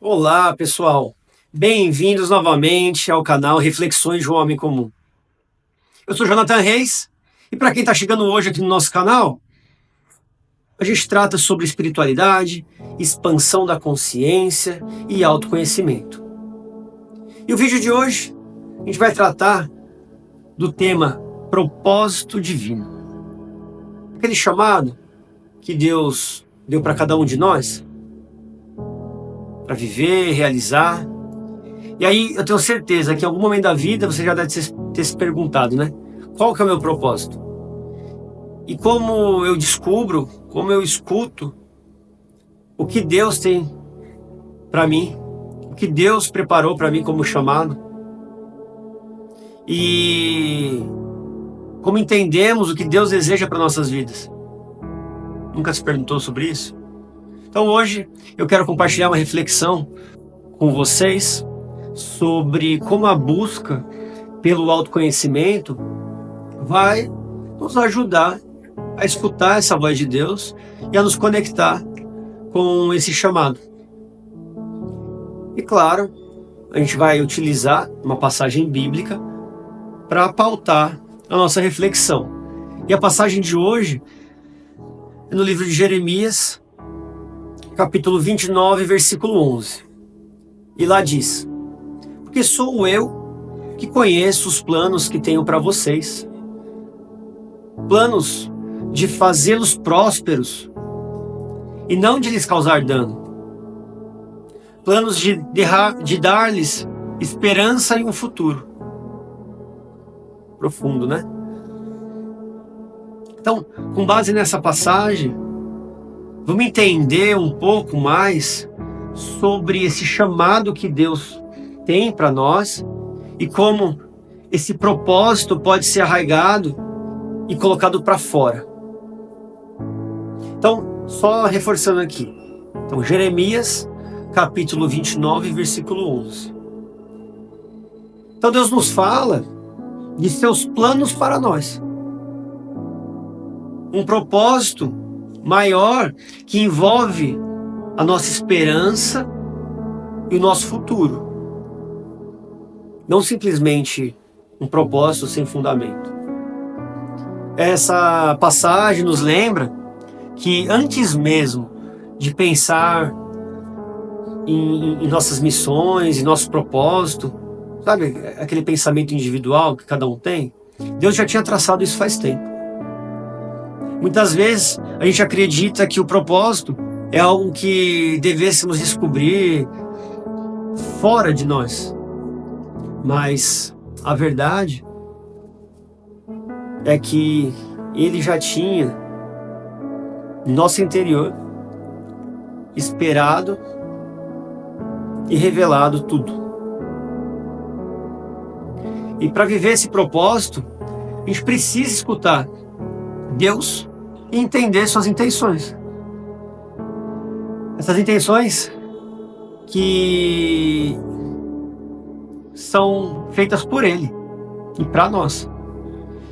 Olá, pessoal. Bem-vindos novamente ao canal Reflexões de um Homem Comum. Eu sou Jonathan Reis e para quem está chegando hoje aqui no nosso canal, a gente trata sobre espiritualidade, expansão da consciência e autoconhecimento. E o vídeo de hoje, a gente vai tratar do tema propósito divino. Aquele chamado que Deus deu para cada um de nós, para viver, realizar. E aí eu tenho certeza que em algum momento da vida você já deve ter se perguntado, né? Qual que é o meu propósito? E como eu descubro, como eu escuto o que Deus tem para mim, o que Deus preparou para mim como chamado. E como entendemos o que Deus deseja para nossas vidas. Nunca se perguntou sobre isso? Então hoje eu quero compartilhar uma reflexão com vocês sobre como a busca pelo autoconhecimento vai nos ajudar a escutar essa voz de Deus e a nos conectar com esse chamado. E claro, a gente vai utilizar uma passagem bíblica para pautar a nossa reflexão. E a passagem de hoje é no livro de Jeremias, capítulo 29, versículo 11. E lá diz: porque sou eu que conheço os planos que tenho para vocês. Planos de fazê-los prósperos e não de lhes causar dano. Planos de dar-lhes esperança e um futuro. Profundo, né? Então, com base nessa passagem, vamos entender um pouco mais sobre esse chamado que Deus tem para nós e como esse propósito pode ser arraigado e colocado para fora. Então, só reforçando aqui. Então, Jeremias, capítulo 29, versículo 11. Então, Deus nos fala de seus planos para nós. Um propósito maior que envolve a nossa esperança e o nosso futuro. Não simplesmente um propósito sem fundamento. Essa passagem nos lembra que antes mesmo de pensar em nossas missões, em nosso propósito, sabe, aquele pensamento individual que cada um tem, Deus já tinha traçado isso faz tempo. Muitas vezes a gente acredita que o propósito é algo que devêssemos descobrir fora de nós. Mas a verdade é que Ele já tinha no nosso interior esperado e revelado tudo. E para viver esse propósito, a gente precisa escutar Deus e entender suas intenções. Essas intenções que são feitas por Ele e para nós.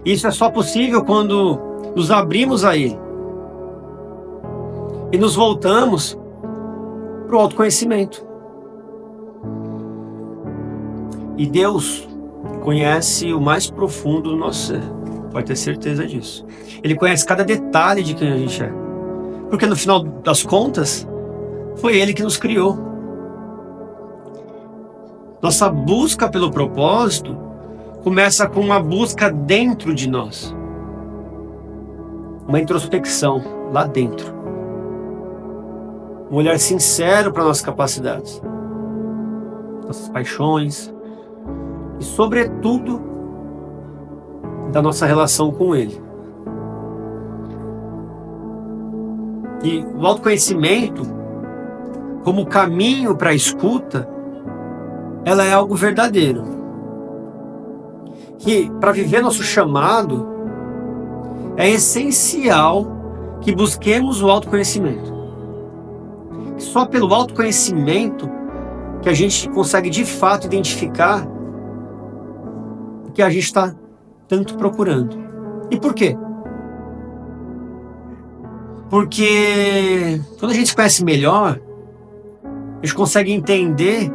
Isso é só possível quando nos abrimos a Ele e nos voltamos para o autoconhecimento. E Deus conhece o mais profundo do nosso ser, pode ter certeza disso. Ele conhece cada detalhe de quem a gente é, porque no final das contas foi Ele que nos criou. Nossa busca pelo propósito começa com uma busca dentro de nós, uma introspecção lá dentro, um olhar sincero para nossas capacidades, nossas paixões e, sobretudo, da nossa relação com Ele. E o autoconhecimento, como caminho para a escuta, ela é algo verdadeiro. Que para viver nosso chamado, é essencial que busquemos o autoconhecimento. Só pelo autoconhecimento que a gente consegue de fato identificar o que a gente está tanto procurando. E por quê? Porque quando a gente se conhece melhor, a gente consegue entender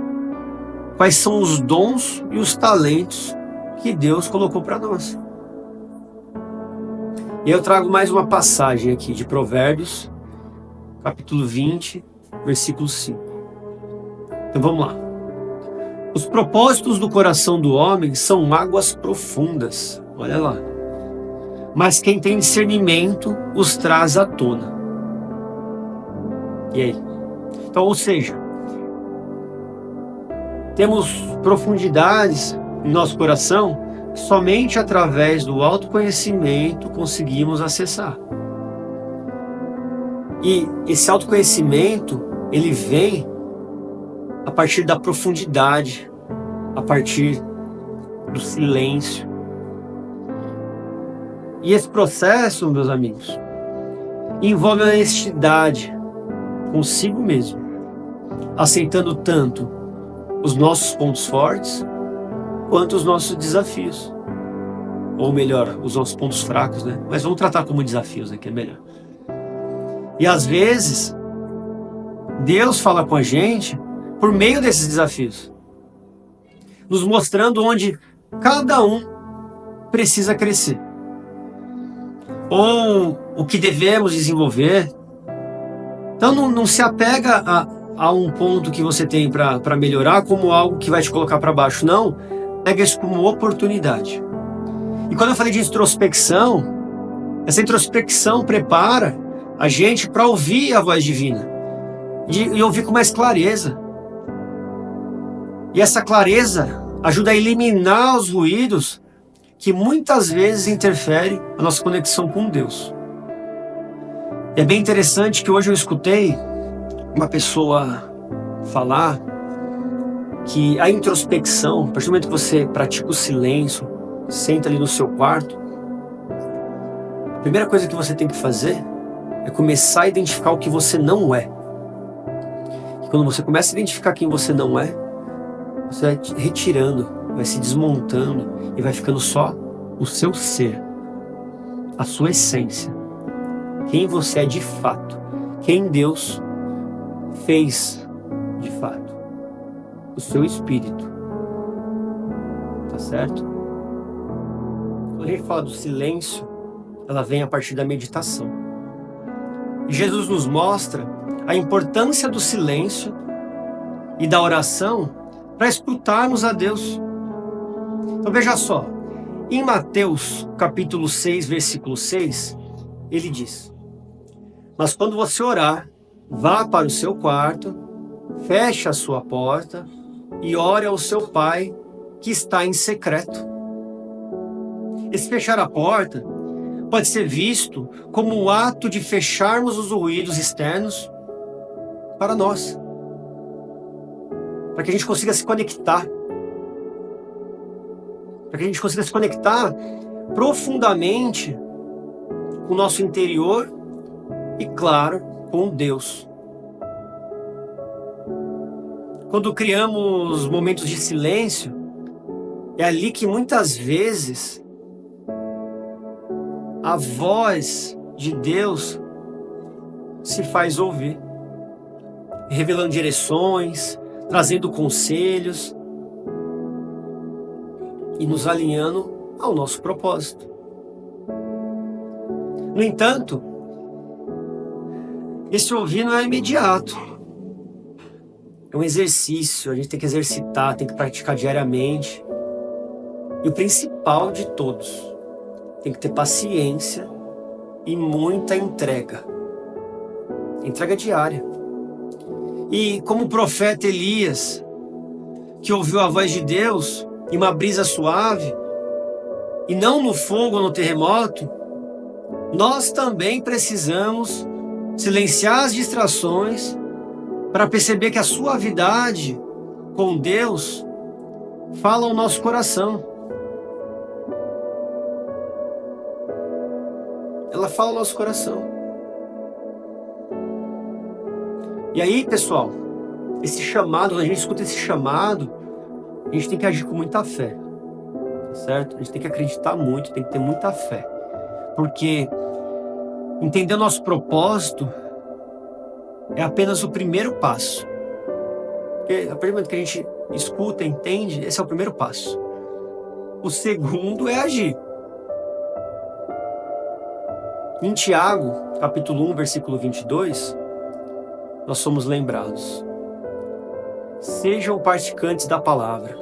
quais são os dons e os talentos que Deus colocou para nós. E eu trago mais uma passagem aqui de Provérbios, capítulo 20, versículo 5. Então vamos lá. Os propósitos do coração do homem são águas profundas. Olha lá. Mas quem tem discernimento os traz à tona. E aí? Então, ou seja, temos profundidades em nosso coração, somente através do autoconhecimento conseguimos acessar. E esse autoconhecimento, ele vem a partir da profundidade, a partir do silêncio. E esse processo, meus amigos, envolve a honestidade consigo mesmo, aceitando tanto os nossos pontos fortes quanto os nossos desafios. Ou melhor, os nossos pontos fracos, né? Mas vamos tratar como desafios aqui, é melhor. E às vezes, Deus fala com a gente por meio desses desafios, nos mostrando onde cada um precisa crescer, ou o que devemos desenvolver. Então não se apega a um ponto que você tem para melhorar como algo que vai te colocar para baixo, não. Pega isso como oportunidade. E quando eu falei de introspecção, essa introspecção prepara a gente para ouvir a voz divina e ouvir com mais clareza. E essa clareza ajuda a eliminar os ruídos que muitas vezes interferem na nossa conexão com Deus. É bem interessante que hoje eu escutei uma pessoa falar que a introspecção, a partir do momento que você pratica o silêncio, senta ali no seu quarto, a primeira coisa que você tem que fazer é começar a identificar o que você não é. E quando você começa a identificar quem você não é, você vai retirando, vai se desmontando e vai ficando só o seu ser, a sua essência, quem você é de fato, quem Deus fez de fato, o seu espírito, tá certo? Quando a gente fala do silêncio, ela vem a partir da meditação. E Jesus nos mostra a importância do silêncio e da oração para escutarmos a Deus. Então veja só, em Mateus capítulo 6, versículo 6, ele diz: mas quando você orar, vá para o seu quarto, feche a sua porta e ore ao seu Pai que está em secreto. Esse fechar a porta pode ser visto como o ato de fecharmos os ruídos externos para nós, para que a gente consiga se conectar, para que a gente consiga se conectar profundamente com o nosso interior e, claro, com Deus. Quando criamos momentos de silêncio, é ali que muitas vezes a voz de Deus se faz ouvir, revelando direções, trazendo conselhos e nos alinhando ao nosso propósito. No entanto, esse ouvir não é imediato. É um exercício, a gente tem que exercitar, tem que praticar diariamente. E o principal de todos, tem que ter paciência e muita entrega. Entrega diária. E como o profeta Elias, que ouviu a voz de Deus em uma brisa suave, e não no fogo ou no terremoto, nós também precisamos silenciar as distrações para perceber que a suavidade com Deus fala ao nosso coração. Ela fala ao nosso coração. E aí, pessoal, esse chamado, quando a gente escuta esse chamado, a gente tem que agir com muita fé, certo? A gente tem que acreditar muito, tem que ter muita fé. Porque entender o nosso propósito é apenas o primeiro passo Porque a partir do momento que a gente escuta, entende, esse é o primeiro passo. O segundo é agir. Em Tiago, capítulo 1, versículo 22, nós somos lembrados. Sejam praticantes da palavra,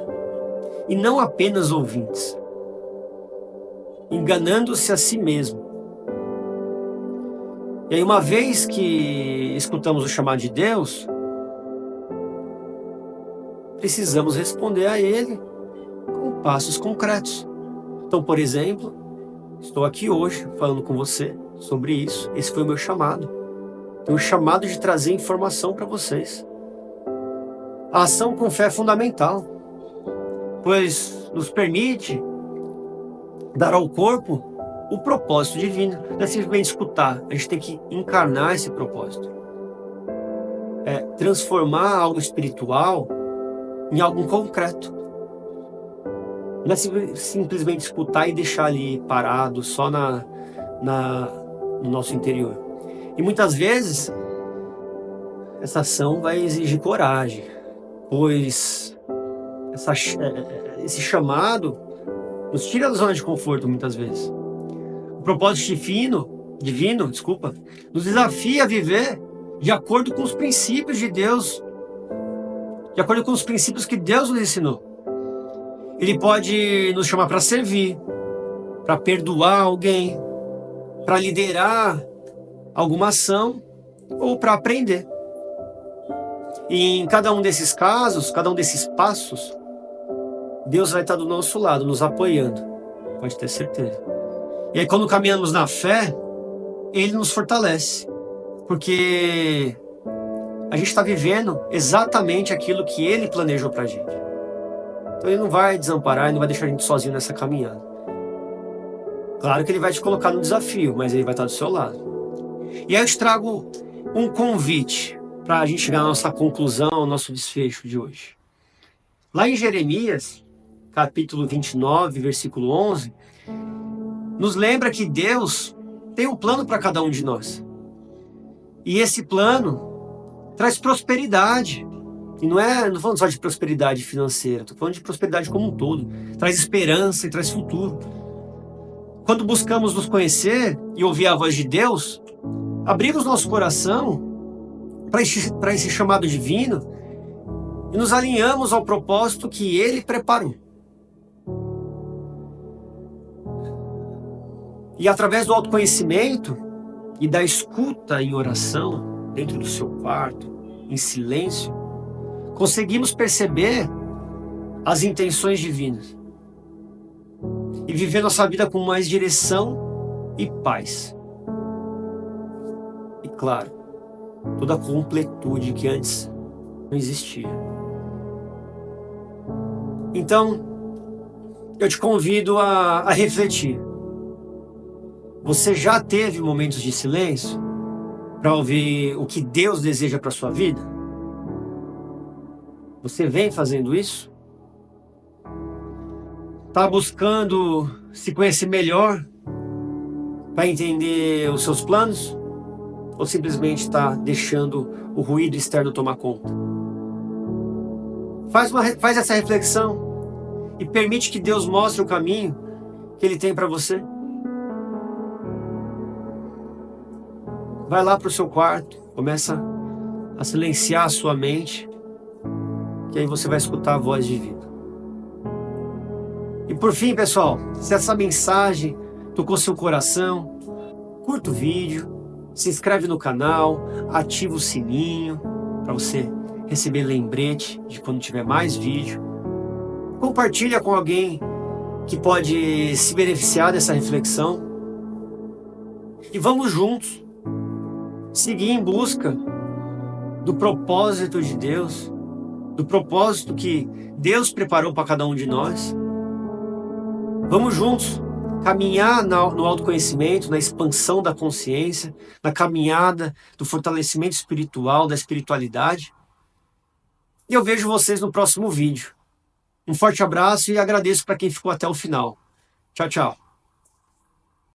e não apenas ouvintes, enganando-se a si mesmo. E aí, uma vez que escutamos o chamado de Deus, precisamos responder a Ele com passos concretos. Então, por exemplo, estou aqui hoje falando com você sobre isso. Esse foi o meu chamado. Tenho o chamado de trazer informação para vocês. A ação com fé é fundamental, pois nos permite dar ao corpo o propósito divino. Não é simplesmente escutar, a gente tem que encarnar esse propósito. É transformar algo espiritual em algo concreto. Não é simplesmente escutar e deixar ali parado só no nosso interior. E muitas vezes essa ação vai exigir coragem, pois esse chamado nos tira da zona de conforto muitas vezes. O propósito divino, nos desafia a viver de acordo com os princípios de Deus, de acordo com os princípios que Deus nos ensinou. Ele pode nos chamar para servir, para perdoar alguém, para liderar alguma ação ou para aprender. E em cada um desses casos, cada um desses passos, Deus vai estar do nosso lado, nos apoiando. Pode ter certeza. E aí, quando caminhamos na fé, Ele nos fortalece. Porque a gente está vivendo exatamente aquilo que Ele planejou para a gente. Então Ele não vai desamparar, Ele não vai deixar a gente sozinho nessa caminhada. Claro que Ele vai te colocar no desafio, mas Ele vai estar do seu lado. E aí eu te trago um convite para a gente chegar à nossa conclusão, ao nosso desfecho de hoje. Lá em Jeremias, capítulo 29, versículo 11, nos lembra que Deus tem um plano para cada um de nós. E esse plano traz prosperidade. E não falando só de prosperidade financeira, estou falando de prosperidade como um todo. Traz esperança e traz futuro. Quando buscamos nos conhecer e ouvir a voz de Deus, abrimos nosso coração para esse chamado divino e nos alinhamos ao propósito que Ele preparou. E através do autoconhecimento e da escuta em oração, dentro do seu quarto, em silêncio, conseguimos perceber as intenções divinas e viver nossa vida com mais direção e paz. E claro, toda a completude que antes não existia. Então, eu te convido a refletir. Você já teve momentos de silêncio para ouvir o que Deus deseja para a sua vida? Você vem fazendo isso? Está buscando se conhecer melhor para entender os seus planos? Ou simplesmente está deixando o ruído externo tomar conta? Faz essa reflexão e permite que Deus mostre o caminho que Ele tem para você. Vai lá para o seu quarto, começa a silenciar a sua mente, que aí você vai escutar a voz divina. E por fim, pessoal, se essa mensagem tocou seu coração, curta o vídeo, se inscreve no canal, ativa o sininho para você receber lembrete de quando tiver mais vídeo. Compartilha com alguém que pode se beneficiar dessa reflexão. E vamos juntos seguir em busca do propósito de Deus, do propósito que Deus preparou para cada um de nós. Vamos juntos caminhar no autoconhecimento, na expansão da consciência, na caminhada do fortalecimento espiritual, da espiritualidade. E eu vejo vocês no próximo vídeo. Um forte abraço e agradeço para quem ficou até o final. Tchau, tchau.